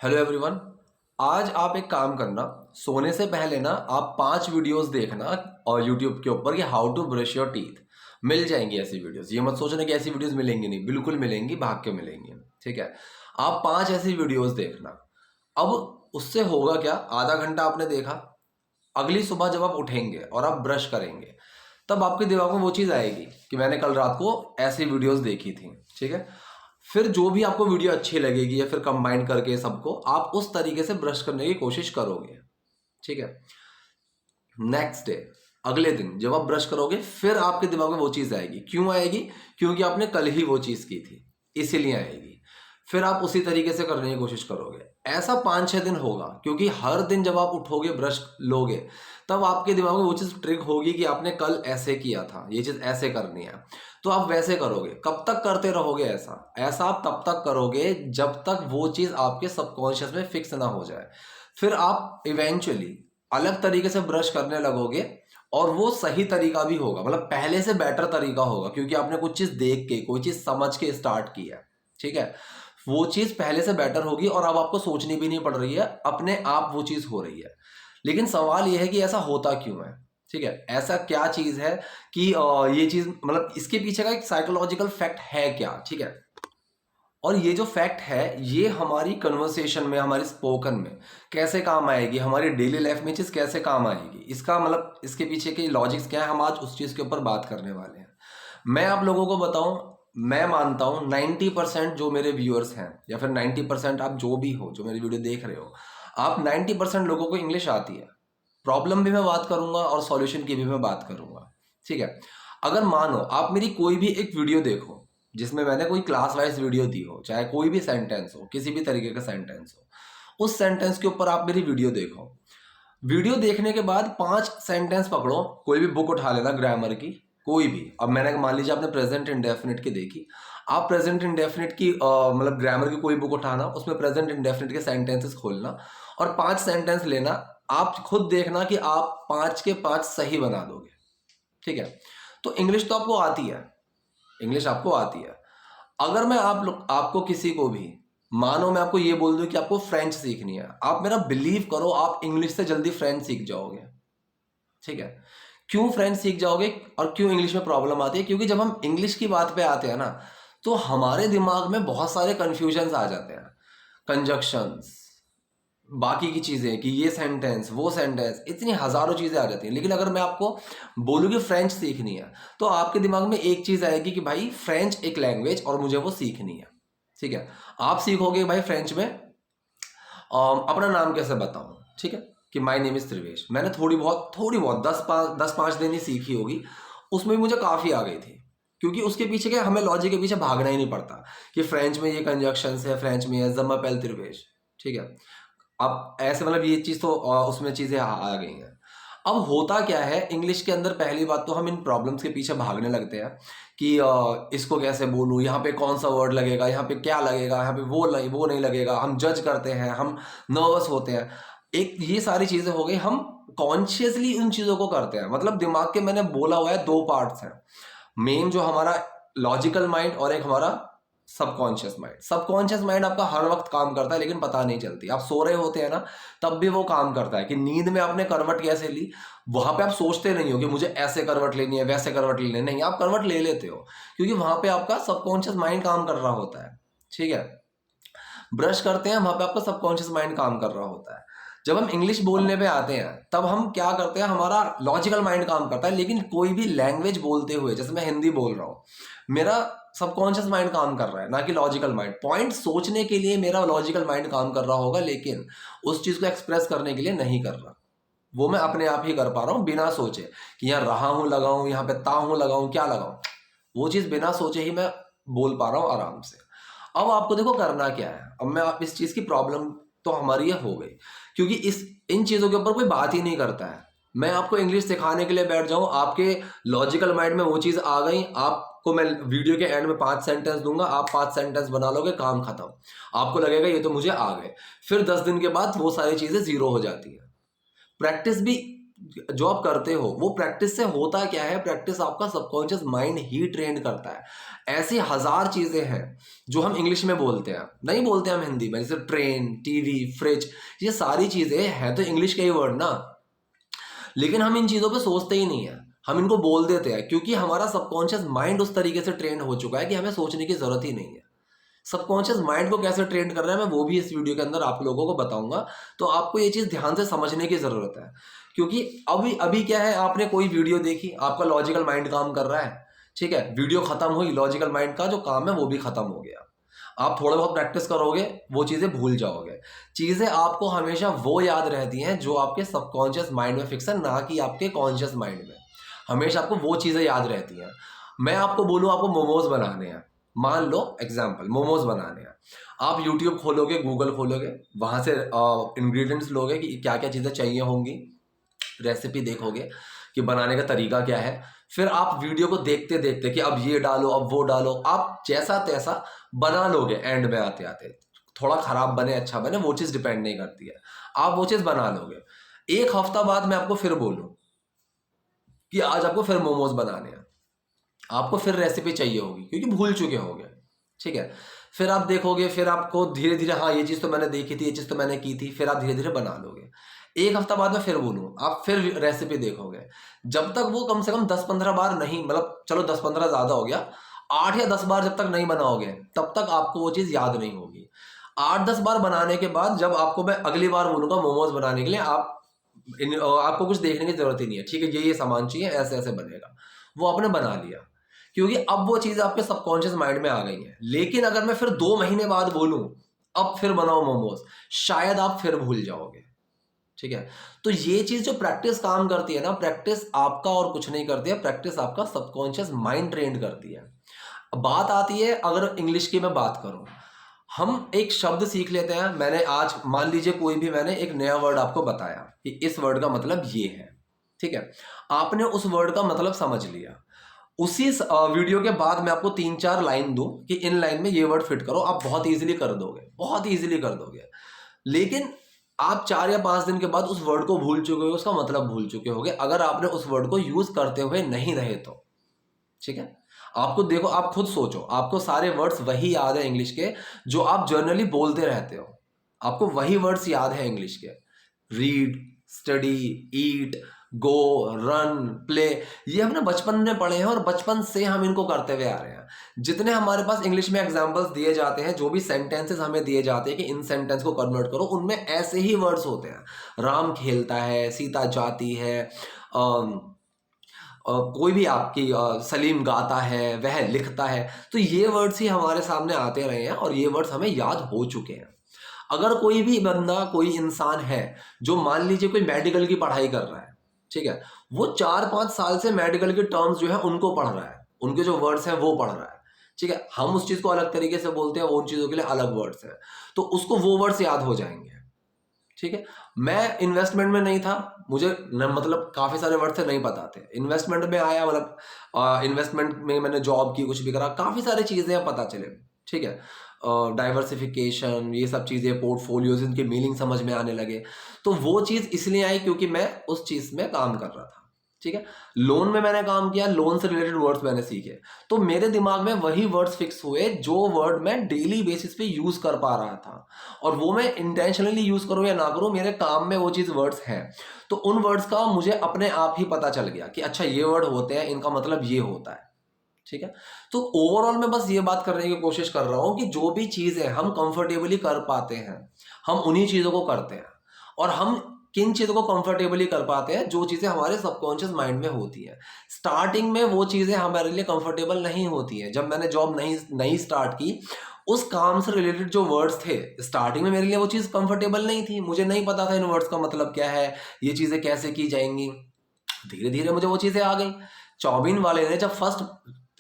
Hello everyone. आज आप एक काम करना, सोने से पहले ना आप 5 वीडियोस देखना और यूट्यूब के ऊपर कि how to brush your teeth. मिल जाएंगी ऐसी वीडियोस, ये मत सोचना कि ऐसी वीडियोस मिलेंगी नहीं, बिल्कुल मिलेंगी, भाग के मिलेंगी। ठीक है, आप 5 ऐसी वीडियोस देखना। अब उससे होगा क्या, आधा घंटा आपने देखा, अगली सुबह जब आप उठेंगे और आप ब्रश करेंगे तब आपके दिमाग में वो चीज़ आएगी कि मैंने कल रात को ऐसी वीडियोस देखी थी। ठीक है, फिर जो भी आपको वीडियो अच्छी लगेगी या फिर कंबाइन करके सबको आप उस तरीके से ब्रश करने की कोशिश करोगे। ठीक है, नेक्स्ट डे, अगले दिन जब आप ब्रश करोगे फिर आपके दिमाग में वो चीज़ आएगी। क्यों आएगी? क्योंकि आपने कल ही वो चीज़ की थी, इसीलिए आएगी। फिर आप उसी तरीके से करने की कोशिश करोगे। ऐसा 5-6 दिन होगा, क्योंकि हर दिन जब आप उठोगे ब्रश लोगे तब आपके दिमाग में वो चीज़ ट्रिक होगी कि आपने कल ऐसे किया था, ये चीज़ ऐसे करनी है, तो आप वैसे करोगे। कब तक करते रहोगे ऐसा? ऐसा आप तब तक करोगे जब तक वो चीज़ आपके सबकॉन्शियस में फिक्स ना हो जाए। फिर आप इवेंचुअली अलग तरीके से ब्रश करने लगोगे और वो सही तरीका भी होगा, मतलब पहले से बेटर तरीका होगा, क्योंकि आपने कुछ चीज़ देख के, कोई चीज़ समझ के स्टार्ट की है। ठीक है, वो चीज़ पहले से बेटर होगी और अब आपको सोचनी भी नहीं पड़ रही है, अपने आप वो चीज़ हो रही है। लेकिन सवाल ये है कि ऐसा होता क्यों है? ठीक है, ऐसा क्या चीज़ है कि ये चीज़, मतलब इसके पीछे का एक साइकोलॉजिकल फैक्ट है क्या? ठीक है, और ये जो फैक्ट है ये हमारी कन्वर्सेशन में, हमारी स्पोकन में कैसे काम आएगी, हमारी डेली लाइफ में चीज़ कैसे काम आएगी, इसका मतलब इसके पीछे के लॉजिक्स क्या है, हम आज उस चीज़ के ऊपर बात करने वाले हैं। मैं आप लोगों को बताऊं, मैं मानता हूं 90% जो मेरे व्यूअर्स हैं या फिर 90% आप जो भी हो, जो मेरी वीडियो देख रहे हो, आप 90% लोगों को इंग्लिश आती है। प्रॉब्लम भी मैं बात करूंगा और सॉल्यूशन की भी मैं बात करूंगा। ठीक है, अगर मानो आप मेरी कोई भी एक वीडियो देखो जिसमें मैंने कोई क्लास वाइज वीडियो दी हो, चाहे कोई भी सेंटेंस हो, किसी भी तरीके का सेंटेंस हो, उस सेंटेंस के ऊपर आप मेरी वीडियो देखो। वीडियो देखने के बाद 5 सेंटेंस पकड़ो, कोई भी बुक उठा लेना ग्रामर की, कोई भी। अब मैंने मान लीजिए आपने प्रेजेंट इंडेफिनिट की देखी, आप प्रेजेंट इंडेफिनिट की मतलब ग्रामर की कोई बुक उठाना, उसमें प्रेजेंट इंडेफिनिट के सेंटेंसेस खोलना और 5 सेंटेंस लेना। आप खुद देखना कि आप 5 के 5 सही बना दोगे। ठीक है, तो इंग्लिश तो आपको आती है, इंग्लिश आपको आती है। अगर मैं आपको किसी को भी, मानो मैं आपको ये बोल दूं कि आपको फ्रेंच सीखनी है, आप मेरा बिलीव करो, आप इंग्लिश से जल्दी फ्रेंच सीख जाओगे। ठीक है, क्यों फ्रेंच सीख जाओगे और क्यों इंग्लिश में प्रॉब्लम आती है? क्योंकि जब हम इंग्लिश की बात पे आते हैं ना, तो हमारे दिमाग में बहुत सारे कंफ्यूजन्स आ जाते हैं, कंजक्शंस, बाकी की चीज़ें, कि ये सेंटेंस वो सेंटेंस, इतनी हज़ारों चीज़ें आ जाती हैं। लेकिन अगर मैं आपको बोलूँ कि फ्रेंच सीखनी है, तो आपके दिमाग में एक चीज़ आएगी कि भाई फ्रेंच एक लैंग्वेज और मुझे वो सीखनी है। ठीक है, आप सीखोगे भाई फ्रेंच में अपना नाम कैसे बताऊँ। ठीक है, कि माई नेम इज़ त्रिवेश, मैंने थोड़ी बहुत 10-5 दिन ही सीखी होगी, उसमें भी मुझे काफ़ी आ गई थी। क्योंकि उसके पीछे क्या, हमें लॉजिक के पीछे भागना ही नहीं पड़ता कि फ्रेंच में ये कंजक्शंस है, फ्रेंच में है जमा त्रिवेश। ठीक है, अब ऐसे मतलब ये चीज़ तो उसमें चीज़ें आ गई हैं। अब होता क्या है इंग्लिश के अंदर, पहली बात तो हम इन प्रॉब्लम्स के पीछे भागने लगते हैं कि इसको कैसे बोलूँ, यहाँ पे कौन सा वर्ड लगेगा, यहाँ पे क्या लगेगा, यहाँ पे वो नहीं लगेगा, हम जज करते हैं, हम नर्वस होते हैं। एक ये सारी चीज़ें हो गई, हम कॉन्शियसली उन चीज़ों को करते हैं। मतलब दिमाग के, मैंने बोला हुआ है, 2 पार्ट्स हैं मेन, जो हमारा लॉजिकल माइंड और एक हमारा सबकॉन्शियस माइंड। सबकॉन्शियस माइंड आपका हर वक्त काम करता है लेकिन पता नहीं चलती। आप सो रहे होते हैं ना, तब भी वो काम करता है कि नींद में आपने करवट कैसे ली, वहां पे आप सोचते नहीं हो कि मुझे ऐसे करवट लेनी है, वैसे करवट लेनी है, नहीं, आप करवट ले लेते हो क्योंकि वहां पे आपका सबकॉन्शियस माइंड काम कर रहा होता है। ठीक है, ब्रश करते हैं, वहां पे आपका सबकॉन्शियस माइंड काम कर रहा होता है। जब हम इंग्लिश बोलने पे आते हैं तब हम क्या करते हैं, हमारा लॉजिकल माइंड काम करता है। लेकिन कोई भी लैंग्वेज बोलते हुए, जैसे मैं हिंदी बोल रहा हूँ, मेरा सबकॉन्शियस माइंड काम कर रहा है, ना कि लॉजिकल माइंड। पॉइंट सोचने के लिए मेरा लॉजिकल माइंड काम कर रहा होगा, लेकिन उस चीज को एक्सप्रेस करने के लिए नहीं कर रहा। वो मैं अपने आप ही कर पा रहा हूँ बिना सोचे कि यहाँ रहा हूँ लगाऊं, यहाँ पे ता हूँ लगाऊं, क्या लगाऊं। वो चीज बिना सोचे ही मैं बोल पा रहा हूँ आराम से। अब आपको देखो करना क्या है। अब मैं आप इस चीज की प्रॉब्लम तो हमारी ये हो गई, क्योंकि इन चीजों के ऊपर कोई बात ही नहीं करता है। मैं आपको इंग्लिश सिखाने के लिए बैठ जाऊं, आपके लॉजिकल माइंड में वो चीज आ गई, आपको मैं वीडियो के एंड में 5 सेंटेंस दूंगा, आप 5 सेंटेंस बना लोगे, काम खत्म। आपको लगेगा ये तो मुझे आ गए। फिर 10 दिन के बाद वो सारी चीजें जीरो हो जाती है। प्रैक्टिस भी जो आप करते हो वो प्रैक्टिस से होता क्या है, प्रैक्टिस आपका सबकॉन्शियस माइंड ही ट्रेन करता है। ऐसी हजार चीजें हैं जो हम इंग्लिश में बोलते हैं, नहीं बोलते हम हिंदी में, जैसे ट्रेन, टीवी, फ्रिज, ये सारी चीजें हैं तो इंग्लिश के ही वर्ड ना, लेकिन हम इन चीजों पे सोचते ही नहीं है, हम इनको बोल देते हैं क्योंकि हमारा सबकॉन्शियस माइंड उस तरीके से ट्रेन हो चुका है कि हमें सोचने की जरूरत ही नहीं है। सबकॉन्शियस माइंड को कैसे ट्रेन करना है मैं वो भी इस वीडियो के अंदर आप लोगों को बताऊंगा, तो आपको ये चीज ध्यान से समझने की जरूरत है। क्योंकि अभी अभी क्या है, आपने कोई वीडियो देखी, आपका लॉजिकल माइंड काम कर रहा है, ठीक है, वीडियो खत्म हुई, लॉजिकल माइंड का जो काम है वो भी खत्म हो गया। आप थोड़ा बहुत प्रैक्टिस करोगे वो चीजें भूल जाओगे। चीजें आपको हमेशा वो याद रहती हैं जो आपके सबकॉन्शियस माइंड में फिक्स है, ना कि आपके कॉन्शियस माइंड में। हमेशा आपको वो चीजें याद रहती हैं। मैं आपको बोलूं आपको मोमोज बनाने हैं, मान लो एग्जाम्पल मोमोज बनाने हैं, आप यूट्यूब खोलोगे, गूगल खोलोगे, वहां से इंग्रेडिएंट्स लोगे कि क्या क्या चीजें चाहिए होंगी, रेसिपी देखोगे कि बनाने का तरीका क्या है, फिर आप वीडियो को देखते देखते कि अब ये डालो, अब वो डालो, आप जैसा तैसा बना लोगे। एंड में आते आते थोड़ा खराब बने अच्छा बने वो चीज डिपेंड नहीं करती है, आप वो चीज बना लोगे। एक हफ्ता बाद मैं आपको फिर बोलूं कि आज आपको फिर मोमोज बनाने हैं, आपको फिर रेसिपी चाहिए होगी क्योंकि भूल चुके होगे, ठीक है। फिर आप देखोगे, फिर आपको धीरे धीरे, हाँ ये चीज़ तो मैंने देखी थी, ये चीज़ तो मैंने की थी, फिर आप धीरे धीरे बना लोगे। एक हफ्ता बाद में फिर बोलूँ, आप फिर रेसिपी देखोगे। जब तक वो कम से कम 10-15 बार नहीं, मतलब चलो 10-15 ज़्यादा हो गया, 8 या 10 बार जब तक नहीं बनाओगे तब तक आपको वो चीज़ याद नहीं होगी। 8-10 बार बनाने के बाद जब आपको मैं अगली बार बोलूँगा मोमोज बनाने के लिए, आपको कुछ देखने की जरूरत ही नहीं है, ठीक है, ये सामान चाहिए, ऐसे ऐसे बनेगा, वो आपने बना लिया क्योंकि अब वो चीज़ आपके सबकॉन्शियस माइंड में आ गई है। लेकिन अगर मैं फिर 2 महीने बाद बोलूं अब फिर बनाओ मोमोज, शायद आप फिर भूल जाओगे, ठीक है। तो ये चीज जो प्रैक्टिस काम करती है ना, प्रैक्टिस आपका और कुछ नहीं करती है, प्रैक्टिस आपका सबकॉन्शियस माइंड ट्रेन करती है। अब बात आती है, अगर इंग्लिश की मैं बात करूं, हम एक शब्द सीख लेते हैं। मैंने आज मान लीजिए कोई भी मैंने एक नया वर्ड आपको बताया कि इस वर्ड का मतलब ये है, ठीक है, आपने उस वर्ड का मतलब समझ लिया। उसी वीडियो के बाद मैं आपको 3-4 लाइन दूं कि इन लाइन में ये वर्ड फिट करो, आप बहुत इजीली कर दोगे, बहुत इजीली कर दोगे। लेकिन आप 4 या 5 दिन के बाद उस वर्ड को भूल चुके हो, उसका मतलब भूल चुके होगे अगर आपने उस वर्ड को यूज करते हुए नहीं रहे तो, ठीक है। आपको देखो, आप खुद सोचो, आपको सारे वर्ड्स वही याद है इंग्लिश के जो आप जनरली बोलते रहते हो, आपको वही वर्ड्स याद है इंग्लिश के, रीड, स्टडी, ईट, गो, रन, प्ले, ये हमने बचपन में पढ़े हैं और बचपन से हम इनको करते हुए आ रहे हैं। जितने हमारे पास इंग्लिश में एग्जांपल्स दिए जाते हैं, जो भी सेंटेंसेस हमें दिए जाते हैं कि इन सेंटेंस को कन्वर्ट करो, उनमें ऐसे ही वर्ड्स होते हैं। राम खेलता है, सीता जाती है, कोई भी आपकी सलीम गाता है, वह लिखता है, तो ये वर्ड्स ही हमारे सामने आते रहे हैं और ये वर्ड्स हमें याद हो चुके हैं। अगर कोई भी बंदा, कोई इंसान है जो मान लीजिए कोई मेडिकल की पढ़ाई कर रहा है, ठीक है, वो 4-5 साल से मेडिकल के टर्म्स जो है उनको पढ़ रहा है, उनके जो वर्ड्स हैं वो पढ़ रहा है, ठीक है, हम उस चीज को अलग तरीके से बोलते हैं, वो उन चीजों के लिए अलग वर्ड्स हैं, तो उसको वो वर्ड्स याद हो जाएंगे, ठीक है। मैं इन्वेस्टमेंट में नहीं था, मुझे मतलब काफी सारे वर्ड से नहीं पता थे, इन्वेस्टमेंट में आया, मतलब इन्वेस्टमेंट में मैंने जॉब की, कुछ भी करा, काफी सारी चीजें पता चले, ठीक है, डाइवर्सिफिकेशन, ये सब चीजें, पोर्टफोलियोज, इनके मीनिंग समझ में आने लगे। तो वो चीज इसलिए आई क्योंकि मैं उस चीज में काम कर रहा था, ठीक है। लोन में मैंने काम किया, लोन से रिलेटेड वर्ड्स मैंने सीखे, तो मेरे दिमाग में वही वर्ड्स फिक्स हुए जो वर्ड मैं डेली बेसिस पे यूज कर पा रहा था, और वो मैं इंटेंशनली यूज करूं या ना करूं, मेरे काम में वो चीज वर्ड्स हैं, तो उन वर्ड्स का मुझे अपने आप ही पता चल गया कि अच्छा ये वर्ड होते हैं, इनका मतलब ये होता है, ठीक है। तो ओवरऑल मैं बस ये बात करने की कोशिश कर रहा हूं कि जो भी चीजें हम कंफर्टेबली कर पाते हैं, हम उन्हीं चीजों को करते हैं। और हम किन चीजों को कंफर्टेबली कर पाते हैं, जो चीजें हमारे सबकॉन्शियस माइंड में होती हैं। स्टार्टिंग में वो चीजें हमारे लिए कंफर्टेबल नहीं होती हैं। जब मैंने जॉब नई स्टार्ट की, उस काम से रिलेटेड जो वर्ड्स थे, स्टार्टिंग में मेरे लिए वो चीज कंफर्टेबल नहीं थी, मुझे नहीं पता था इन वर्ड्स का मतलब क्या है, ये चीजें कैसे की जाएंगी। धीरे धीरे मुझे वो चीजें आ गई। चाउमीन वाले ने जब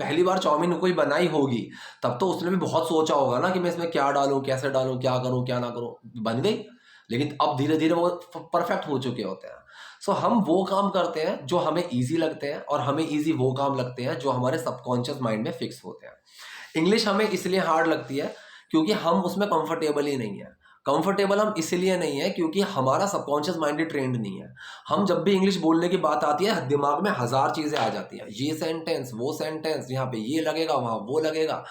पहली बार चाउमीन कोई बनाई होगी, तब तो उसने भी बहुत सोचा होगा ना कि मैं इसमें क्या डालूं, कैसे डालूं, क्या करूं, क्या ना करूं, बन गई। लेकिन अब धीरे धीरे वो परफेक्ट हो चुके होते हैं। सो हम वो काम करते हैं जो हमें इजी लगते हैं, और हमें इजी वो काम लगते हैं जो हमारे सबकॉन्शियस माइंड में फिक्स होते हैं। इंग्लिश हमें इसलिए हार्ड लगती है क्योंकि हम उसमें कंफर्टेबल ही नहीं है। कंफर्टेबल हम इसलिए नहीं है क्योंकि हमारा सबकॉन्शियस माइंड ट्रेंड नहीं है। हम जब भी इंग्लिश बोलने की बात आती है दिमाग में हजार चीजें आ जाती हैं, ये सेंटेंस वो सेंटेंस, यहाँ पे ये लगेगा वहां वो लगेगा।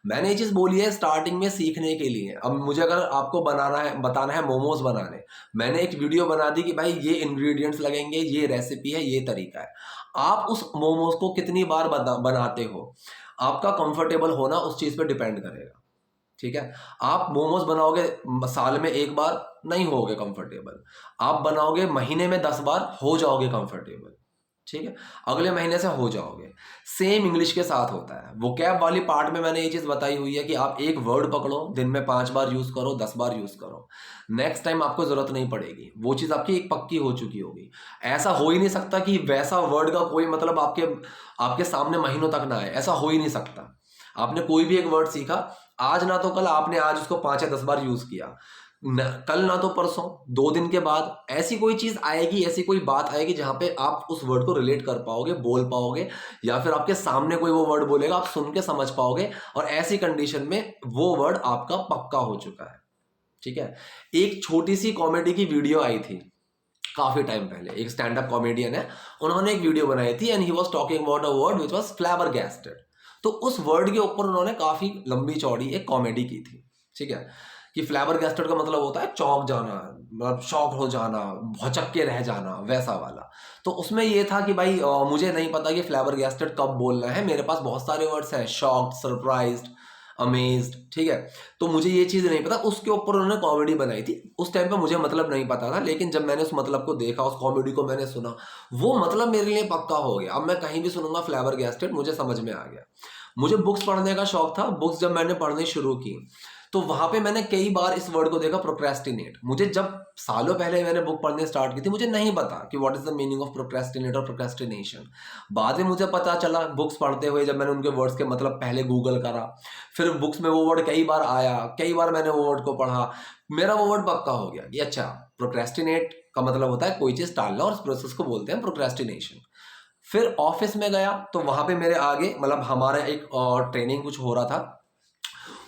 मैंने ये चीज बोली है स्टार्टिंग में सीखने के लिए। अब मुझे अगर आपको बताना है मोमोज बनाने, मैंने एक वीडियो बना दी कि भाई ये इंग्रेडिएंट्स लगेंगे, ये रेसिपी है, ये तरीका है। आप उस मोमोज को कितनी बार बनाते हो, आपका कंफर्टेबल होना उस चीज पे डिपेंड करेगा। ठीक है, आप मोमोज बनाओगे साल में एक बार, नहीं होगे कंफर्टेबल। आप बनाओगे महीने में 10 बार, हो जाओगे कंफर्टेबल। ठीक है, अगले महीने से हो जाओगे। सेम इंग्लिश के साथ होता है। वोकैब वाली पार्ट में मैंने ये चीज बताई हुई है कि आप एक वर्ड पकड़ो, दिन में 5 बार यूज करो, 10 बार यूज करो, नेक्स्ट टाइम आपको जरूरत नहीं पड़ेगी, वो चीज आपकी एक पक्की हो चुकी होगी। ऐसा हो ही नहीं सकता कि वैसा वर्ड का कोई मतलब आपके सामने महीनों तक ना आए, ऐसा हो ही नहीं सकता। आपने कोई भी एक वर्ड सीखा, आज ना तो कल, आपने आज उसको 5 या 10 बार यूज किया, कल ना तो परसों, 2 दिन के बाद ऐसी कोई चीज आएगी, ऐसी कोई बात आएगी जहां पे आप उस वर्ड को रिलेट कर पाओगे, बोल पाओगे, या फिर आपके सामने कोई वो वर्ड बोलेगा, आप सुन के समझ पाओगे, और ऐसी कंडीशन में वो वर्ड आपका पक्का हो चुका है। ठीक है, एक छोटी सी कॉमेडी की वीडियो आई थी काफी टाइम पहले, एक स्टैंड अप कॉमेडियन है, उन्होंने एक वीडियो बनाई थी and he was talking about a word which was flabbergasted. तो उस वर्ड के ऊपर उन्होंने काफी लंबी चौड़ी एक कॉमेडी की थी। ठीक है, कि फ्लैबरगैस्टेड का मतलब होता है चौंक जाना, मतलब शॉक हो जाना, भौचक के रह जाना, वैसा वाला। तो उसमें ये था कि भाई मुझे नहीं पता कि फ्लैबरगैस्टेड कब बोलना है, मेरे पास बहुत सारे वर्ड्स हैं, शॉक्ड, सरप्राइज्ड, अमेज्ड। ठीक है, तो मुझे ये चीज नहीं पता। उसके ऊपर उन्होंने कॉमेडी बनाई थी। उस टाइम पे मुझे मतलब नहीं पता था, लेकिन जब मैंने उस मतलब को देखा, उस कॉमेडी को मैंने सुना, वो मतलब मेरे लिए पक्का हो गया। अब मैं कहीं भी सुनूंगा फ्लैबरगैस्टेड, मुझे समझ में आ गया। मुझे बुक्स पढ़ने का शौक था। बुक्स जब मैंने पढ़नी शुरू की तो वहां पे मैंने कई बार इस वर्ड को देखा, प्रोक्रेस्टिनेट। मुझे जब सालों पहले मैंने बुक पढ़नी स्टार्ट की थी, मुझे नहीं पता कि what is the meaning of procrastinate और प्रोक्रेस्टिनेशन। बाद में मुझे पता चला बुक्स पढ़ते हुए, जब मैंने उनके वर्ड्स के मतलब पहले गूगल करा, फिर बुक्स में वो वर्ड कई बार आया, कई बार मैंने वो वर्ड को पढ़ा, मेरा वो वर्ड पक्का हो गया कि अच्छा, प्रोक्रेस्टिनेट का मतलब होता है कोई चीज टालना, और उस प्रोसेस को बोलते हैं प्रोक्रेस्टिनेशन। फिर ऑफिस में गया तो वहां पे मेरे आगे मतलब हमारा एक ट्रेनिंग कुछ हो रहा था,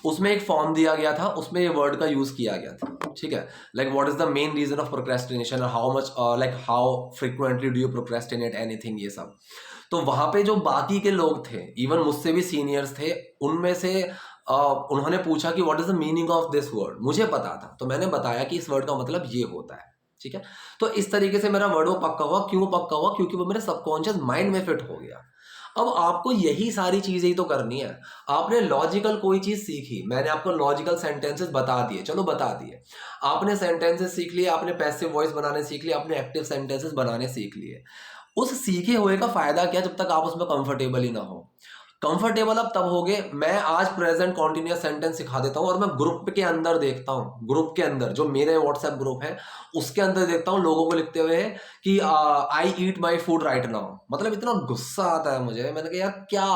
उसमें एक फॉर्म दिया गया था, उसमें ये वर्ड का यूज किया गया था। ठीक है, like what is the main reason of procrastination, how much like how frequently do you procrastinate anything, ये सब। तो वहां पे जो बाकी के लोग थे, इवन मुझसे भी सीनियर्स थे, उनमें से उन्होंने पूछा कि what is the meaning of this word. मुझे पता था तो मैंने बताया कि इस वर्ड का मतलब ये होता है। ठीक है, तो इस तरीके से मेरा वर्ड वो पक्का हुआ। क्यों पक्का हुआ? क्योंकि वो मेरे सबकॉन्शियस माइंड में फिट हो गया। अब आपको यही सारी चीजें ही तो करनी है। आपने लॉजिकल कोई चीज सीखी, मैंने आपको लॉजिकल सेंटेंसेस बता दिए, चलो बता दिए। आपने सेंटेंसेस सीख लिए, आपने पैसिव वॉइस बनाने सीख लिए, आपने एक्टिव सेंटेंसेस बनाने सीख लिए। उस सीखे हुए का फायदा क्या जब तक आप उसमें कंफर्टेबल ही ना हो। कंफर्टेबल अब तब होगे, मैं आज प्रेजेंट कॉन्टिन्यूअस सेंटेंस सिखा देता हूँ और मैं ग्रुप के अंदर देखता हूँ, ग्रुप के अंदर जो मेरे व्हाट्सएप ग्रुप है उसके अंदर देखता हूँ लोगों को लिखते हुए कि आई ईट माई फूड राइट नाउ। मतलब इतना गुस्सा आता है मुझे। मैंने कहा यार क्या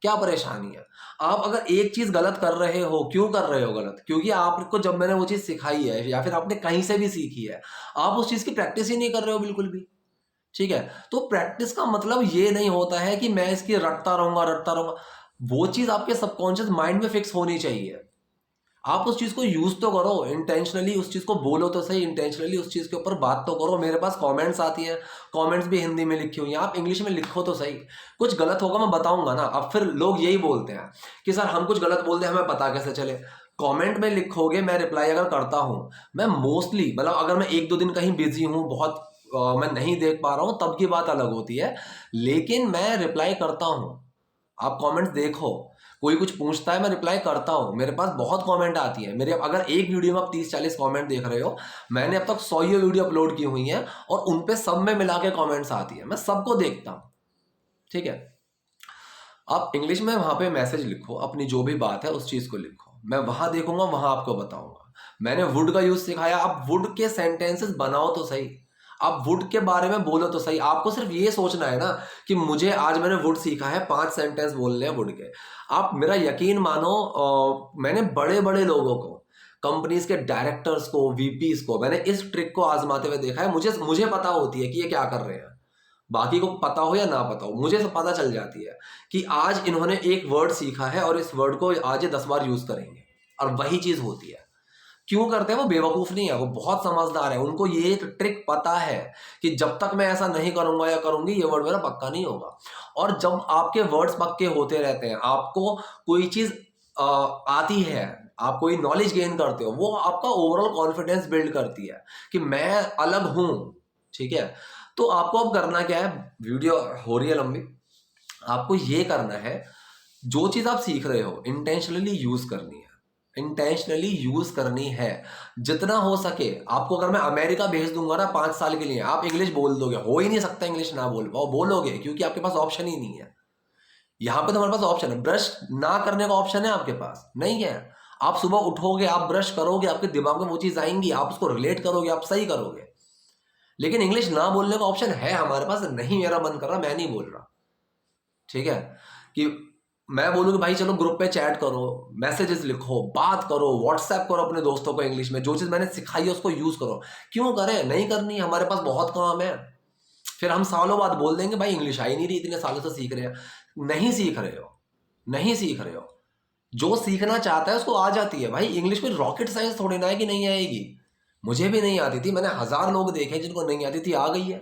क्या परेशानी है। आप अगर एक चीज गलत कर रहे हो, क्यों कर रहे हो गलत? क्योंकि आपको जब मैंने वो चीज सिखाई है या फिर आपने कहीं से भी सीखी है, आप उस चीज की प्रैक्टिस ही नहीं कर रहे हो बिल्कुल भी। ठीक है, तो प्रैक्टिस का मतलब ये नहीं होता है कि मैं इसकी रटता रहूंगा। वो चीज आपके सबकॉन्शियस माइंड में फिक्स होनी चाहिए। आप उस चीज को यूज तो करो, इंटेंशनली उस चीज को बोलो तो सही, इंटेंशनली उस चीज के ऊपर बात तो करो। मेरे पास कमेंट्स आती हैं, कमेंट्स भी हिंदी में लिखी हुई हैं, आप इंग्लिश में लिखो तो सही। कुछ गलत होगा मैं बताऊंगा ना। अब फिर लोग यही बोलते हैं कि सर हम कुछ गलत बोलते हैं, हमें पता कैसे चले? कमेंट में लिखोगे, मैं रिप्लाई अगर करता हूं, मैं मोस्टली मतलब अगर मैं 1-2 दिन कहीं बिजी हूं, बहुत मैं नहीं देख पा रहा हूं, तब की बात अलग होती है, लेकिन मैं रिप्लाई करता हूं। आप कमेंट्स देखो, कोई कुछ पूछता है मैं रिप्लाई करता हूं। मेरे पास बहुत कमेंट आती है। मेरे अगर एक वीडियो में आप 30-40 कमेंट देख रहे हो, मैंने अब तक 100 वीडियो अपलोड की हुई हैं और उन पे सब में मिला के कमेंट्स आती है, मैं सबको देखता हूं। ठीक है, आप इंग्लिश में वहां पे मैसेज लिखो, अपनी जो भी बात है उस चीज को लिखो, मैं वहां देखूंगा, वहां आपको बताऊंगा। मैंने वुड का यूज सिखाया, आप वुड के सेंटेंसेस बनाओ तो सही, आप वुड के बारे में बोलो तो सही। आपको सिर्फ ये सोचना है ना कि मुझे आज मैंने वुड सीखा है, 5 सेंटेंस बोलने हैं वुड के। आप मेरा यकीन मानो, मैंने बड़े बड़े लोगों को, कंपनीज के डायरेक्टर्स को, वीपीज को, मैंने इस ट्रिक को आजमाते हुए देखा है। मुझे पता होती है कि ये क्या कर रहे हैं। बाकी को पता हो या ना पता हो, मुझे तो पता चल जाती है कि आज इन्होंने एक वर्ड सीखा है और इस वर्ड को आज ये 10 बार यूज करेंगे, और वही चीज होती है। क्यों करते हैं? वो बेवकूफ नहीं है, वो बहुत समझदार है। उनको ये ट्रिक पता है कि जब तक मैं ऐसा नहीं करूंगा या करूंगी ये वर्ड मेरा पक्का नहीं होगा। और जब आपके वर्ड्स पक्के होते रहते हैं, आपको कोई चीज आती है, आप कोई नॉलेज गेन करते हो, वो आपका ओवरऑल कॉन्फिडेंस बिल्ड करती है कि मैं अलग हूं। ठीक है, तो आपको अब करना क्या है, वीडियो हो रही है लंबी, आपको ये करना है, जो चीज आप सीख रहे हो इंटेंशनली यूज करनी है, इंटेंशनली यूज करनी है जितना हो सके। आपको अगर मैं अमेरिका भेज दूंगा ना 5 साल के लिए, आप इंग्लिश बोल दोगे, हो ही नहीं सकता इंग्लिश ना बोल पाओ, बोलोगे, क्योंकि आपके पास ऑप्शन ही नहीं है। यहाँ पे तो हमारे पास ऑप्शन है, ब्रश ना करने का ऑप्शन है, आपके पास नहीं है। आप सुबह उठोगे, आप ब्रश करोगे, आपके दिमाग में वो चीज आएंगी, आप उसको रिलेट करोगे, आप सही करोगे। लेकिन इंग्लिश ना बोलने का ऑप्शन है हमारे पास, नहीं मेरा मन कर रहा, मैं नहीं बोल रहा। ठीक है, कि मैं बोलूँ कि भाई चलो ग्रुप पे चैट करो, मैसेजेस लिखो, बात करो, व्हाट्सएप करो अपने दोस्तों को इंग्लिश में, जो चीज़ मैंने सिखाई है उसको यूज़ करो। क्यों करें? नहीं करनी, हमारे पास बहुत काम है। फिर हम सालों बाद बोल देंगे भाई इंग्लिश आई नहीं रही, इतने सालों से सीख रहे हैं। नहीं सीख रहे हो, नहीं सीख रहे हो। जो सीखना चाहता है उसको आ जाती है भाई। इंग्लिश में रॉकेट साइंस थोड़ी ना है कि नहीं आएगी। मुझे भी नहीं आती थी, मैंने 1000 लोग देखे जिनको नहीं आती थी, आ गई है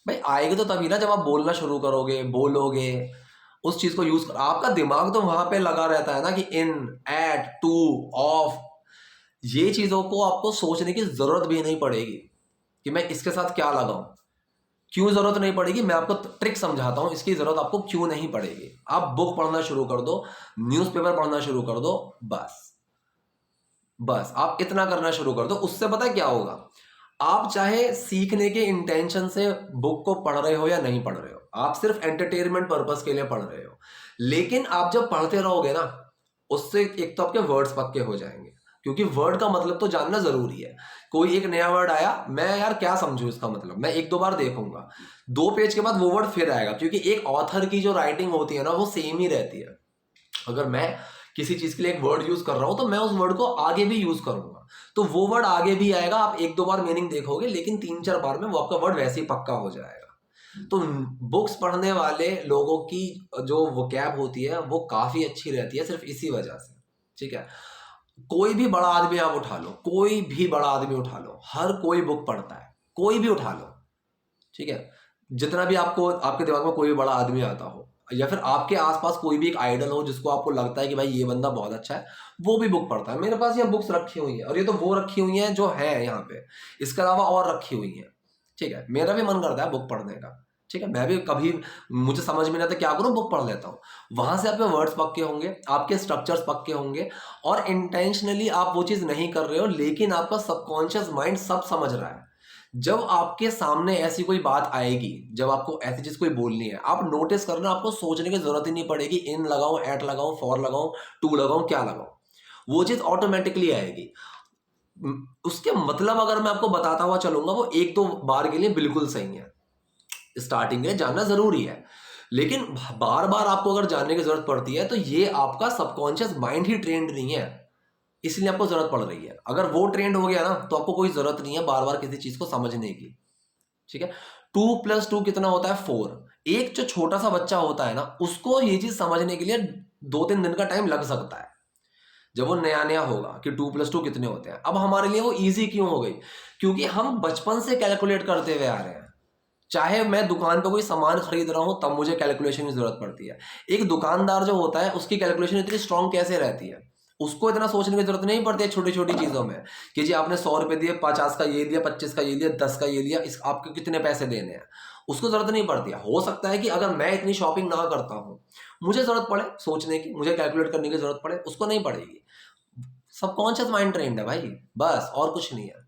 भाई। आएगी तो तभी ना जब आप बोलना शुरू करोगे, बोलोगे, उस चीज को यूज कर। आपका दिमाग तो वहां पे लगा रहता है ना कि इन, एट, टू, ऑफ, ये चीजों को आपको सोचने की जरूरत भी नहीं पड़ेगी कि मैं इसके साथ क्या लगाऊं। क्यों जरूरत नहीं पड़ेगी? मैं आपको ट्रिक समझाता हूं, इसकी जरूरत आपको क्यों नहीं पड़ेगी। आप बुक पढ़ना शुरू कर दो, न्यूज़पेपर पढ़ना शुरू कर दो, बस बस आप इतना करना शुरू कर दो। उससे पता है क्या होगा? आप चाहे सीखने के इंटेंशन से बुक को पढ़ रहे हो या नहीं पढ़ रहे हो, आप सिर्फ एंटरटेनमेंट पर्पस के लिए पढ़ रहे हो, लेकिन आप जब पढ़ते रहोगे ना, उससे एक तो आपके वर्ड्स पक्के हो जाएंगे, क्योंकि वर्ड का मतलब तो जानना जरूरी है। कोई एक नया वर्ड आया, मैं यार क्या समझूं इसका मतलब, मैं 1-2 बार देखूंगा, 2 पेज के बाद वो वर्ड फिर आएगा, क्योंकि एक ऑथर की जो राइटिंग होती है ना वो सेम ही रहती है। अगर मैं किसी चीज के लिए एक वर्ड यूज कर रहा हूं तो मैं उस वर्ड को आगे भी यूज करूंगा, तो वो वर्ड आगे भी आएगा। आप 1-2 बार मीनिंग देखोगे, लेकिन 3-4 बार में वो आपका वर्ड वैसे ही पक्का हो जाएगा। तो बुक्स पढ़ने वाले लोगों की जो वोकैब होती है वो काफी अच्छी रहती है, सिर्फ इसी वजह से। ठीक है, कोई भी बड़ा आदमी आप उठा लो, कोई भी बड़ा आदमी उठा लो, हर कोई बुक पढ़ता है, कोई भी उठा लो। ठीक है, जितना भी आपको आपके दिमाग में कोई भी बड़ा आदमी आता हो, या फिर आपके आसपास कोई भी एक आइडल हो जिसको आपको लगता है कि भाई ये बंदा बहुत अच्छा है, वो भी बुक पढ़ता है। मेरे पास यहाँ बुक्स रखी हुई है, और ये तो वो रखी हुई हैं जो है यहाँ पे, इसके अलावा और रखी हुई हैं। ठीक है, मेरा भी मन करता है बुक पढ़ने का। ठीक है, मैं भी कभी मुझे समझ में नहीं आता क्या करूँ, बुक पढ़ लेता हूँ। वहां से आपके वर्ड्स पक्के होंगे, आपके स्ट्रक्चर्स पक्के होंगे, और इंटेंशनली आप वो चीज नहीं कर रहे हो, लेकिन आपका सबकॉन्शियस माइंड सब समझ रहा है। जब आपके सामने ऐसी कोई बात आएगी, जब आपको ऐसी चीज कोई बोलनी है, आप नोटिस करना, आपको सोचने की जरूरत ही नहीं पड़ेगी, इन लगाऊं, एट लगाऊं, फॉर लगाऊं, टू लगाऊं, क्या लगाऊं, वो चीज ऑटोमेटिकली आएगी। उसके मतलब अगर मैं आपको बताता हुआ चलूंगा, वो 1-2 बार के लिए बिल्कुल सही है, स्टार्टिंग में जानना जरूरी है, लेकिन बार बार आपको अगर जानने की जरूरत पड़ती है तो ये आपका सबकॉन्शियस माइंड ही ट्रेंड नहीं है, इसलिए आपको जरूरत पड़ रही है। अगर वो ट्रेंड हो गया ना तो आपको कोई जरूरत नहीं है बार बार किसी चीज को समझने की। ठीक है, 2+2 कितना होता है? 4। एक जो छोटा सा बच्चा होता है ना, उसको ये चीज समझने के लिए 2-3 दिन का टाइम लग सकता है, जब वो नया नया होगा कि 2+2 कितने होते हैं। अब हमारे लिए वो इजी क्यों हो गई? क्योंकि हम बचपन से कैलकुलेट करते हुए आ रहे हैं। चाहे मैं दुकान पे कोई सामान खरीद रहा हूं तब मुझे कैलकुलेशन की जरूरत पड़ती है। एक दुकानदार जो होता है उसकी कैलकुलेशन इतनी स्ट्रांग कैसे रहती है? उसको इतना सोचने की जरूरत नहीं पड़ती है छोटी छोटी चीजों में, कि जी आपने 100 रुपए दिए, 50 का ये दिया, 25 का ये दिया, 10 का ये दिया, इस आपको कितने पैसे देने हैं, उसको जरूरत नहीं पड़ती है। हो सकता है कि अगर मैं इतनी शॉपिंग ना करता हूँ, मुझे जरूरत पड़े सोचने की, मुझे कैलकुलेट करने की जरूरत पड़े, उसको नहीं पड़ेगी। सबकॉन्शियस माइंड ट्रेंड है भाई, बस और कुछ नहीं है।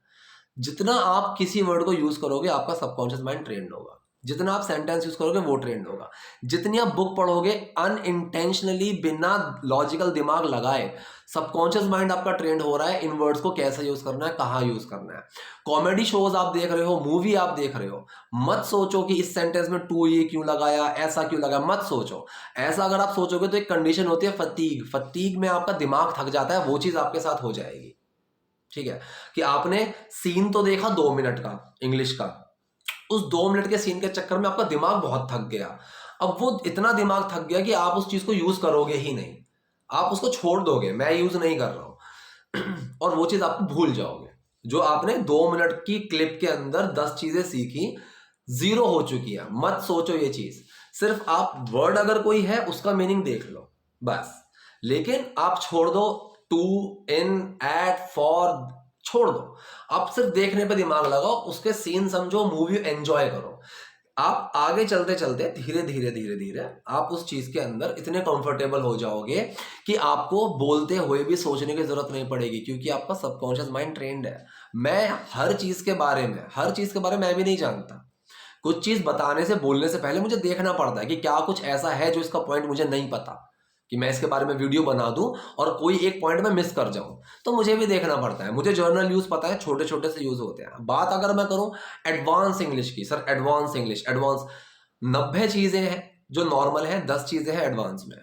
जितना आप किसी वर्ड को यूज करोगे आपका सबकॉन्शियस माइंड ट्रेंड होगा, जितना आप सेंटेंस यूज करोगे वो ट्रेंड होगा। जितनी आप बुक पढ़ोगे अनइंटेंशनली, बिना लॉजिकल दिमाग लगाए, सबकॉन्शियस माइंड आपका ट्रेंड हो रहा है इन वर्ड्स को कैसे यूज करना है, कहाँ यूज करना है। कॉमेडी शोज आप देख रहे हो, मूवी आप देख रहे हो, मत सोचो कि इस सेंटेंस में टू ये क्यों लगाया, ऐसा क्यों लगाया, मत सोचो। ऐसा अगर आप सोचोगे तो एक कंडीशन होती है फटीग, फटीग में आपका दिमाग थक जाता है, वो चीज आपके साथ हो जाएगी। ठीक है, कि आपने सीन तो देखा 2 मिनट का इंग्लिश का, उस 2 मिनट के सीन के चक्कर में आपका दिमाग बहुत थक गया। अब वो इतना दिमाग थक गया कि आप उस चीज को यूज करोगे ही नहीं, आप उसको छोड़ दोगे, मैं यूज नहीं कर रहा हूं। और वो चीज आप भूल जाओगे। जो आपने 2 मिनट की क्लिप के अंदर 10 चीजें सीखी, जीरो हो चुकी है। मत सोचो ये चीज, सिर्फ आप वर्ड अगर कोई है उसका मीनिंग देख लो बस। लेकिन आप छोड़ दो टू, इन, एट, फॉर, छोड़ दो। आप सिर्फ देखने पे दिमाग लगाओ, उसके सीन समझो, मूवी एंजॉय करो। आप आगे चलते चलते धीरे धीरे धीरे धीरे आप उस चीज के अंदर इतने कंफर्टेबल हो जाओगे कि आपको बोलते हुए भी सोचने की जरूरत नहीं पड़ेगी, क्योंकि आपका सबकॉन्शियस माइंड ट्रेंड है। मैं हर चीज के बारे में मैं भी नहीं जानता। कुछ चीज बताने से, बोलने से पहले मुझे देखना पड़ता है कि क्या कुछ ऐसा है जो इसका पॉइंट मुझे नहीं पता, कि मैं इसके बारे में वीडियो बना दूं और कोई एक पॉइंट में मिस कर जाऊं, तो मुझे भी देखना पड़ता है। मुझे जर्नल यूज पता है, छोटे छोटे से यूज होते हैं। बात अगर मैं करूं एडवांस इंग्लिश की, सर एडवांस इंग्लिश, एडवांस 90 चीजें हैं जो नॉर्मल है, 10 चीजें हैं एडवांस में।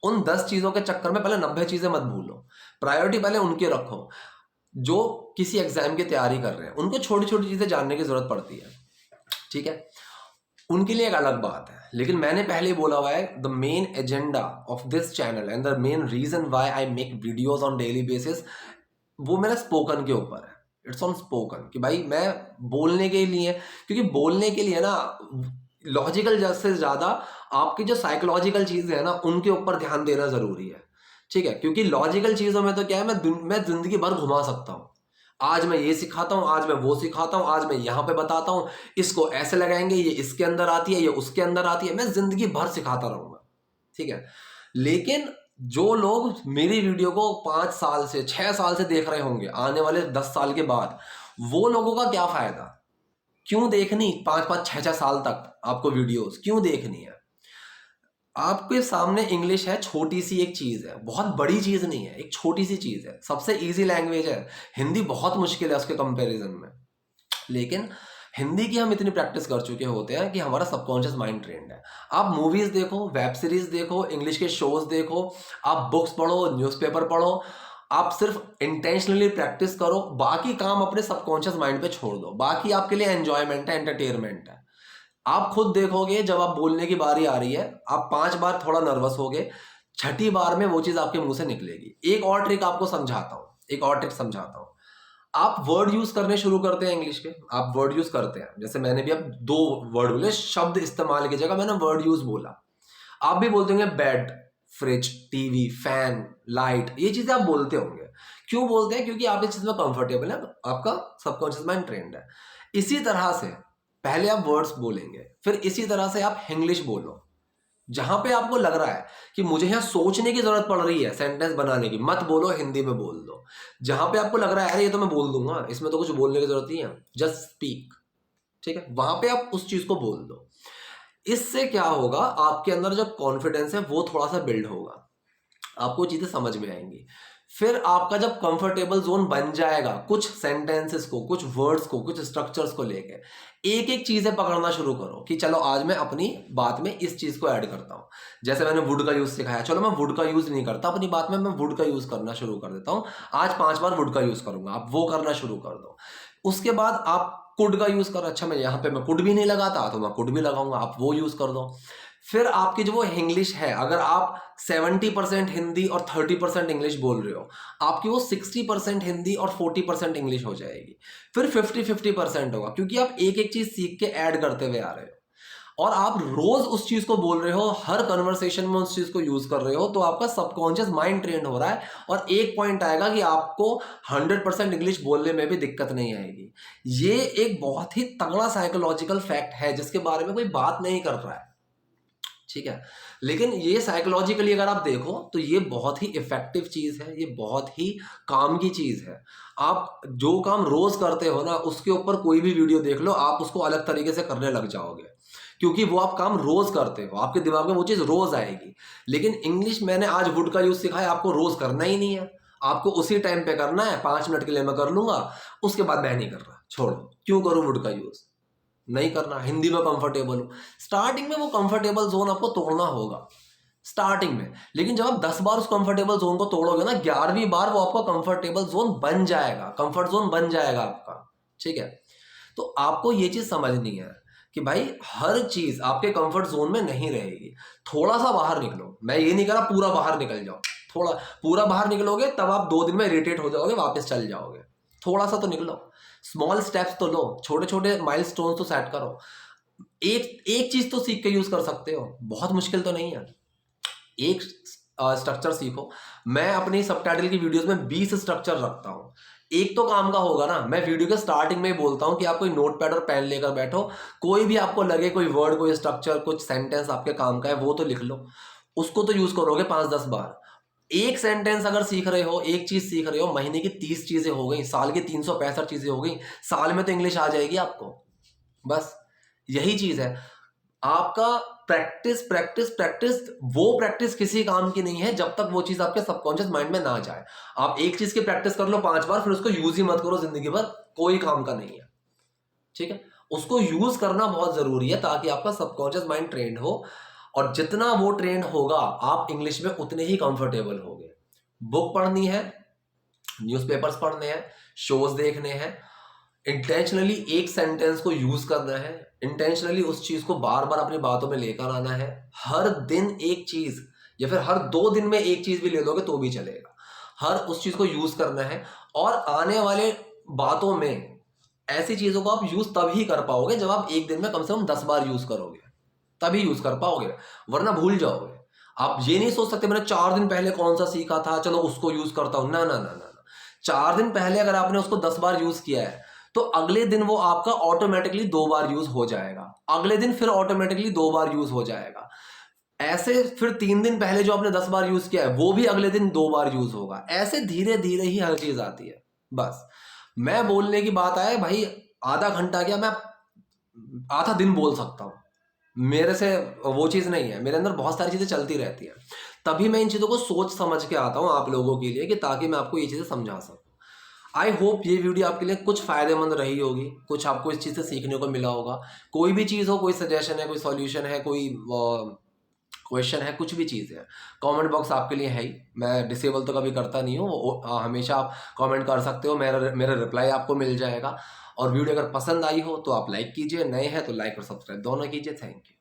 उन 10 चीजों के चक्कर में पहले 90 चीजें मत भूलो। प्रायोरिटी पहले उनकी रखो जो किसी एग्जाम की तैयारी कर रहे हैं, उनको छोटी छोटी चीजें जानने की जरूरत पड़ती है, ठीक है। उनके लिए एक अलग बात है। लेकिन मैंने पहले ही बोला हुआ है, the main agenda of this channel and the main reason why I make videos on daily basis, वो मेरा स्पोकन के ऊपर है। इट्स ऑन स्पोकन, कि भाई मैं बोलने के लिए, क्योंकि बोलने के लिए ना लॉजिकल से ज्यादा आपकी जो साइकोलॉजिकल चीजें है ना, उनके ऊपर ध्यान देना जरूरी है, ठीक है। क्योंकि लॉजिकल चीजों में तो क्या है, मैं जिंदगी भर घुमा सकता हूँ। आज मैं ये सिखाता हूँ, आज मैं वो सिखाता हूँ, आज मैं यहाँ पे बताता हूँ, इसको ऐसे लगाएंगे, ये इसके अंदर आती है, ये उसके अंदर आती है, मैं जिंदगी भर सिखाता रहूंगा, ठीक है। लेकिन जो लोग मेरी वीडियो को 5 साल से 6 साल से देख रहे होंगे, आने वाले 10 साल के बाद, वो लोगों का क्या फायदा? क्यों देखनी 5-5 6-6 साल तक आपको वीडियोस क्यों देखनी है? आपके सामने इंग्लिश है, छोटी सी एक चीज है, बहुत बड़ी चीज नहीं है, एक छोटी सी चीज है, सबसे इजी लैंग्वेज है। हिंदी बहुत मुश्किल है उसके कंपैरिजन में। लेकिन हिंदी की हम इतनी प्रैक्टिस कर चुके होते हैं कि हमारा सबकॉन्शियस माइंड ट्रेंड है। आप मूवीज देखो, वेब सीरीज देखो, इंग्लिश के शोज देखो, आप बुक्स पढ़ो, न्यूज़पेपर पढ़ो, आप सिर्फ इंटेंशनली प्रैक्टिस करो, बाकी काम अपने सबकॉन्शियस माइंड पे छोड़ दो। बाकी आपके लिए एंजॉयमेंट है, एंटरटेनमेंट है। आप खुद देखोगे, जब आप बोलने की बारी आ रही है, आप 5 बार थोड़ा नर्वस होगे, छठी बार में वो चीज आपके मुंह से निकलेगी। एक और ट्रिक आपको समझाता हूँ, एक और ट्रिक समझाता हूँ। आप वर्ड यूज करने शुरू करते हैं इंग्लिश के, आप वर्ड यूज करते हैं, जैसे मैंने भी अब 2 वर्ड बोले, शब्द इस्तेमाल की जगह मैंने वर्ड यूज बोला। आप भी बोलते होंगे bed, fridge, TV, fan, light, ये चीजें आप बोलते होंगे। क्यों बोलते हैं? क्योंकि आप इस चीज में कंफर्टेबल है, आपका सबकॉन्शियस माइंड ट्रेंड है। इसी तरह से पहले आप वर्ड्स बोलेंगे, फिर इसी तरह से आप इंग्लिश बोलो। जहां पे आपको लग रहा है कि मुझे यहां सोचने की जरूरत पड़ रही है सेंटेंस बनाने की, मत बोलो, हिंदी में बोल दो। जहां पे आपको लग रहा है अरे ये तो मैं बोल दूंगा, इसमें तो कुछ बोलने की जरूरत नहीं है, जस्ट स्पीक, ठीक है, वहां पे आप उस चीज को बोल दो। इससे क्या होगा, आपके अंदर जो कॉन्फिडेंस है वो थोड़ा सा बिल्ड होगा, आपको चीजें समझ में आएंगी। फिर आपका जब कंफर्टेबल जोन बन जाएगा, कुछ सेंटेंसेस को, कुछ वर्ड्स को, कुछ स्ट्रक्चर्स को लेके एक एक चीजें पकड़ना शुरू करो कि चलो आज मैं अपनी बात में इस चीज को ऐड करता हूं। जैसे मैंने वुड का यूज सिखाया, चलो मैं वुड का यूज नहीं करता अपनी बात में, मैं वुड का यूज करना शुरू कर देता हूं। आज 5 बार वुड का यूज करूंगा, आप वो करना शुरू कर दो। उसके बाद आप कुड का यूज कर, अच्छा मैं यहाँ पे मैं कुड भी नहीं लगाता तो मैं कुड भी लगाऊंगा, आप वो यूज कर दो। फिर आपकी जो वो इंग्लिश है, अगर आप 70% हिंदी और 30% इंग्लिश बोल रहे हो, आपकी वो 60% हिंदी और 40% इंग्लिश हो जाएगी। फिर 50-50% होगा, क्योंकि आप एक एक चीज सीख के ऐड करते हुए आ रहे हो और आप रोज उस चीज को बोल रहे हो, हर कन्वर्सेशन में उस चीज को यूज कर रहे हो, तो आपका सबकॉन्शियस माइंड ट्रेंड हो रहा है। और एक पॉइंट आएगा कि आपको 100% इंग्लिश बोलने में भी दिक्कत नहीं आएगी। ये एक बहुत ही तगड़ा साइकोलॉजिकल फैक्ट है जिसके बारे में कोई बात नहीं कर रहा है, ठीक है। लेकिन ये साइकोलॉजिकली अगर आप देखो तो ये बहुत ही इफेक्टिव चीज है, ये बहुत ही काम की चीज है। आप जो काम रोज करते हो ना, उसके ऊपर कोई भी वीडियो देख लो, आप उसको अलग तरीके से करने लग जाओगे, क्योंकि वो आप काम रोज करते हो, आपके दिमाग में वो चीज रोज आएगी। लेकिन इंग्लिश मैंने आज वुड का यूज सिखाया, आपको रोज करना ही नहीं है, आपको उसी टाइम पे करना है। 5 मिनट के लिए मैं कर लूंगा, उसके बाद मैं नहीं कर रहा, छोड़ो, क्यों करूं वुड का यूज, नहीं करना। हिंदी में कंफर्टेबल हो, स्टार्टिंग में वो कंफर्टेबल जोन आपको तोड़ना होगा स्टार्टिंग में। लेकिन जब आप 10 बार उस कंफर्टेबल जोन को तोड़ोगे ना, 11वीं बार वो आपका कंफर्टेबल जोन बन जाएगा, कंफर्ट जोन बन जाएगा आपका, ठीक है। तो आपको ये चीज समझनी है कि भाई हर चीज आपके कंफर्ट जोन में नहीं रहेगी, थोड़ा सा बाहर निकलो। मैं ये नहीं कह रहा पूरा बाहर निकल जाओ, थोड़ा पूरा बाहर निकलोगे तब आप 2 दिन में इरिटेट हो जाओगे, वापस चल जाओगे। थोड़ा सा तो निकलो, स्मॉल स्टेप्स तो लो, छोटे छोटे माइलस्टोन्स तो सेट करो। एक एक चीज तो सीख के यूज कर सकते हो, बहुत मुश्किल तो नहीं है। एक स्ट्रक्चर सीखो। मैं अपनी सबटाइटल की वीडियोस में 20 स्ट्रक्चर रखता हूँ। एक तो काम का होगा ना। मैं वीडियो के स्टार्टिंग में ही बोलता हूँ कि आप कोई नोटपैड और पेन लेकर बैठो, कोई भी आपको लगे कोई वर्ड, कोई स्ट्रक्चर, कुछ सेंटेंस आपके काम का है वो तो लिख लो, उसको तो यूज करोगे 5-10 बार। एक सेंटेंस अगर सीख रहे हो, एक चीज सीख रहे हो, महीने की 30 चीजें हो गई, साल की 365 चीजें हो गई, साल में तो इंग्लिश आ जाएगी आपको। बस यही चीज है आपका। Practice practice practice. वो प्रैक्टिस किसी काम की नहीं है जब तक वो चीज आपके सबकॉन्शियस माइंड में ना जाए। आप एक चीज की प्रैक्टिस कर लो 5 बार, फिर उसको यूज ही मत करो जिंदगी भर, कोई काम का नहीं है। ठीक है, उसको यूज करना बहुत जरूरी है ताकि आपका सबकॉन्शियस माइंड ट्रेंड हो, और जितना वो ट्रेंड होगा आप इंग्लिश में उतने ही कंफर्टेबल होगे। बुक पढ़नी है, न्यूज़पेपर्स पढ़ने हैं, शोज देखने हैं, इंटेंशनली एक सेंटेंस को यूज करना है, इंटेंशनली उस चीज को बार बार अपनी बातों में लेकर आना है। हर दिन एक चीज, या फिर हर 2 दिन में एक चीज भी ले लोगे तो भी चलेगा। हर उस चीज को यूज करना है, और आने वाले बातों में ऐसी चीजों को आप यूज तभी कर पाओगे जब आप एक दिन में कम से कम 10 बार यूज करोगे, तभी यूज कर पाओगे, वरना भूल जाओगे। आप ये नहीं सोच सकते मैंने 4 दिन पहले कौन सा सीखा था, चलो उसको यूज करता हूं। ना ना ना ना ना। 4 दिन पहले अगर आपने उसको 10 बार यूज किया है तो अगले दिन वो आपका ऑटोमेटिकली 2 बार यूज हो जाएगा, अगले दिन फिर ऑटोमेटिकली 2 बार यूज हो जाएगा। ऐसे फिर 3 दिन पहले जो आपने 10 बार यूज किया है वो भी अगले दिन 2 बार यूज होगा। ऐसे धीरे धीरे ही हर चीज आती है। बस मैं बोलने की बात आए भाई, आधा घंटा क्या, मैं आधा दिन बोल सकता हूँ, मेरे से वो चीज़ नहीं है। मेरे अंदर बहुत सारी चीज़ें चलती रहती हैं, तभी मैं इन चीज़ों को सोच समझ के आता हूँ आप लोगों के लिए, कि ताकि मैं आपको ये चीज़ें समझा सकूँ। आई होप ये वीडियो आपके लिए कुछ फ़ायदेमंद रही होगी, कुछ आपको इस चीज़ से सीखने को मिला होगा। कोई भी चीज़ हो, कोई सजेशन है, कोई सॉल्यूशन है, कोई क्वेश्चन है, कुछ भी चीज़ है, कमेंट बॉक्स आपके लिए है ही। मैं डिसेबल तो कभी करता नहीं हूँ, हमेशा आप कमेंट कर सकते हो, मेरा रिप्लाई आपको मिल जाएगा। और वीडियो अगर पसंद आई हो तो आप लाइक कीजिए, नए हैं तो लाइक और सब्सक्राइब दोनों कीजिए। Thank you.